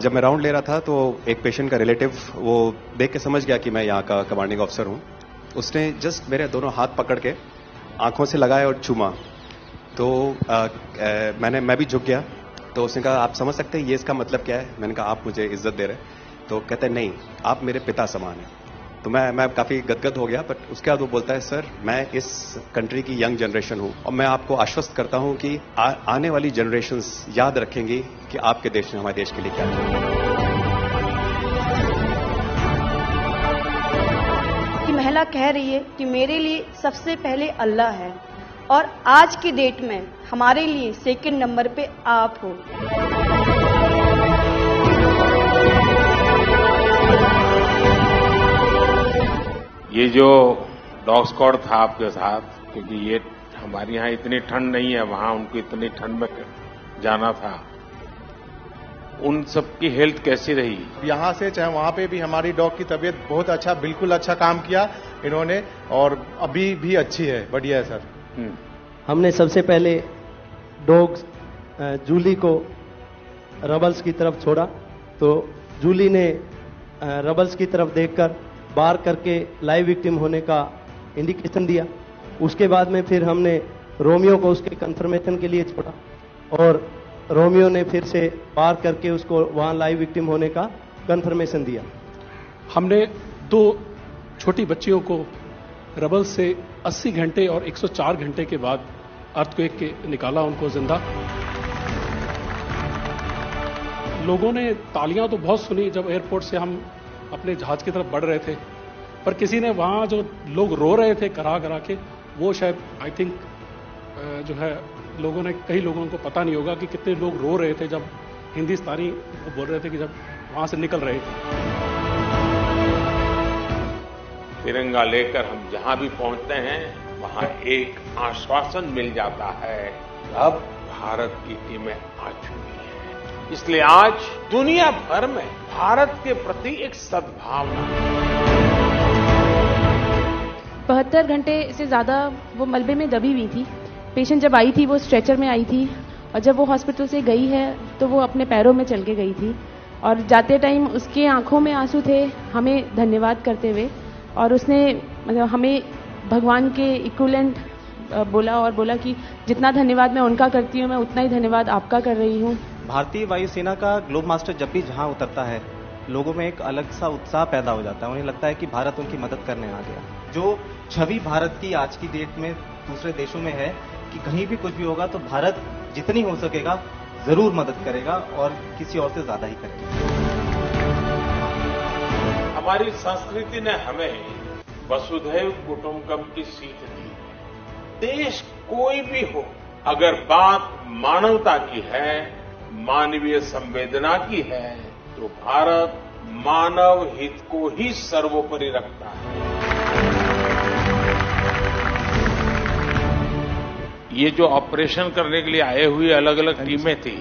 जब मैं राउंड ले रहा था तो एक पेशेंट का रिलेटिव वो देख के समझ गया कि मैं यहाँ का कमांडिंग ऑफिसर हूँ। उसने जस्ट मेरे दोनों हाथ पकड़ के आंखों से लगाया और चूमा। तो मैं भी झुक गया। तो उसने कहा, आप समझ सकते हैं ये इसका मतलब क्या है? मैंने कहा, आप मुझे इज्जत दे रहे हैं? तो कहते हैं, नहीं, आप मेरे पिता समान हैं। तो मैं काफी गदगद हो गया। बट उसके बाद वो बोलता है, सर मैं इस कंट्री की यंग जनरेशन हूं और मैं आपको आश्वस्त करता हूं कि आने वाली जनरेशंस याद रखेंगी कि आपके देश ने हमारे देश के लिए क्या किया। कि महिला कह रही है कि मेरे लिए सबसे पहले अल्लाह है और आज की डेट में हमारे लिए सेकंड नंबर पे आप हो। ये जो डॉग स्क्वाड था आपके साथ, क्योंकि ये हमारे यहाँ इतनी ठंड नहीं है, वहां उनको इतनी ठंड में जाना था, उन सबकी हेल्थ कैसी रही? यहाँ से चाहे वहाँ पे भी हमारी डॉग की तबीयत बहुत अच्छा, बिल्कुल अच्छा काम किया इन्होंने और अभी भी अच्छी है, बढ़िया है सर। हमने सबसे पहले डॉग जूली को रबल्स की तरफ छोड़ा तो जूली ने रबल्स की तरफ देखकर बार करके लाइव विक्टिम होने का इंडिकेशन दिया। उसके बाद में फिर हमने रोमियो को उसके कंफर्मेशन के लिए छोड़ा और रोमियो ने फिर से बार करके उसको वहां लाइव विक्टिम होने का कंफर्मेशन दिया। हमने 2 छोटी बच्चियों को रबल से 80 घंटे और 104 घंटे के बाद अर्थक्वेक के निकाला उनको जिंदा। लोगों ने तालियां तो बहुत सुनी जब एयरपोर्ट से हम अपने जहाज की तरफ बढ़ रहे थे, पर किसी ने वहां जो लोग रो रहे थे करा करा के, वो शायद आई थिंक जो है लोगों ने, कई लोगों को पता नहीं होगा कि कितने लोग रो रहे थे जब हिंदुस्तानी बोल रहे थे कि जब वहां से निकल रहे थे। तिरंगा लेकर हम जहां भी पहुंचते हैं वहां एक आश्वासन मिल जाता है, अब भारत की टीमें आ चुकी हैं। इसलिए आज दुनिया भर में भारत के प्रति एक सद्भावना। 72 घंटे से ज्यादा वो मलबे में दबी हुई थी। पेशेंट जब आई थी वो स्ट्रेचर में आई थी और जब वो हॉस्पिटल से गई है तो वो अपने पैरों में चल के गई थी और जाते टाइम उसके आंखों में आंसू थे हमें धन्यवाद करते हुए, और उसने मतलब हमें भगवान के इक्विवेलेंट बोला और बोला कि जितना धन्यवाद मैं उनका करती हूँ मैं उतना ही धन्यवाद आपका कर रही हूँ। भारतीय वायुसेना का ग्लोब मास्टर जब भी जहां उतरता है लोगों में एक अलग सा उत्साह पैदा हो जाता है। उन्हें लगता है कि भारत उनकी मदद करने आ गया। जो छवि भारत की आज की डेट में दूसरे देशों में है कि कहीं भी कुछ भी होगा तो भारत जितनी हो सकेगा जरूर मदद करेगा और किसी और से ज्यादा ही करेगा। हमारी संस्कृति ने हमें वसुधैव कुटुंबकम की सीख दी। देश कोई भी हो, अगर बात मानवता की है, मानवीय संवेदना की है, तो भारत मानव हित को ही सर्वोपरि रखता है। ये जो ऑपरेशन करने के लिए आए हुए अलग अलग टीमें थी,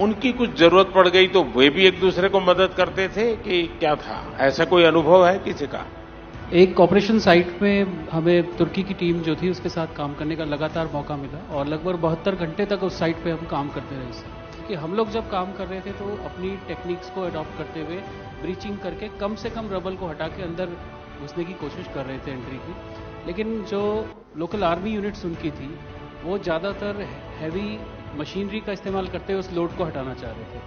उनकी कुछ जरूरत पड़ गई तो वे भी एक दूसरे को मदद करते थे कि क्या था? ऐसा कोई अनुभव है किसी का? एक ऑपरेशन साइट में हमें तुर्की की टीम जो थी उसके साथ काम करने का लगातार मौका मिला और लगभग 72 घंटे तक उस साइट पे हम काम करते रहे। कि हम लोग जब काम कर रहे थे तो अपनी टेक्निक्स को अडॉप्ट करते हुए ब्रीचिंग करके कम से कम रबल को हटा के अंदर घुसने की कोशिश कर रहे थे एंट्री की। लेकिन जो लोकल आर्मी यूनिट्स उनकी थी वो ज़्यादातर हैवी मशीनरी का इस्तेमाल करते हुए उस लोड को हटाना चाह रहे थे।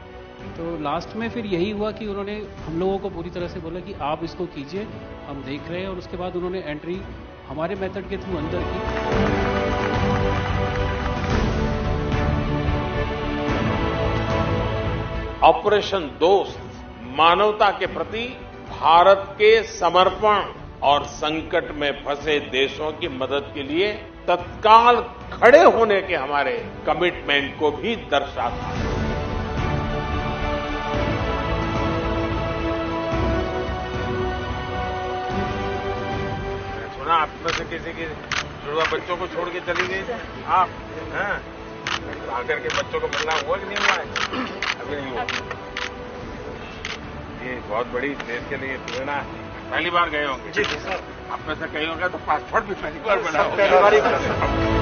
तो लास्ट में फिर यही हुआ कि उन्होंने हम लोगों को पूरी तरह से बोला कि आप इसको कीजिए, हम देख रहे हैं, और उसके बाद उन्होंने एंट्री हमारे मेथड के थ्रू अंदर की। ऑपरेशन दोस्त मानवता के प्रति भारत के समर्पण और संकट में फंसे देशों की मदद के लिए तत्काल खड़े होने के हमारे कमिटमेंट को भी दर्शाता है। सुना आप में से किसी के जुड़वा बच्चों को छोड़ के चली गई थी आप, हैं? आकर के बच्चों को मिलना हुआ कि नहीं हुआ है? अभी नहीं हुआ। ये बहुत बड़ी देश के लिए प्रेरणा है। पहली बार गए होंगे? जी सर। आप में से कई होंगे तो पासपोर्ट भी पहली बार बना होगा।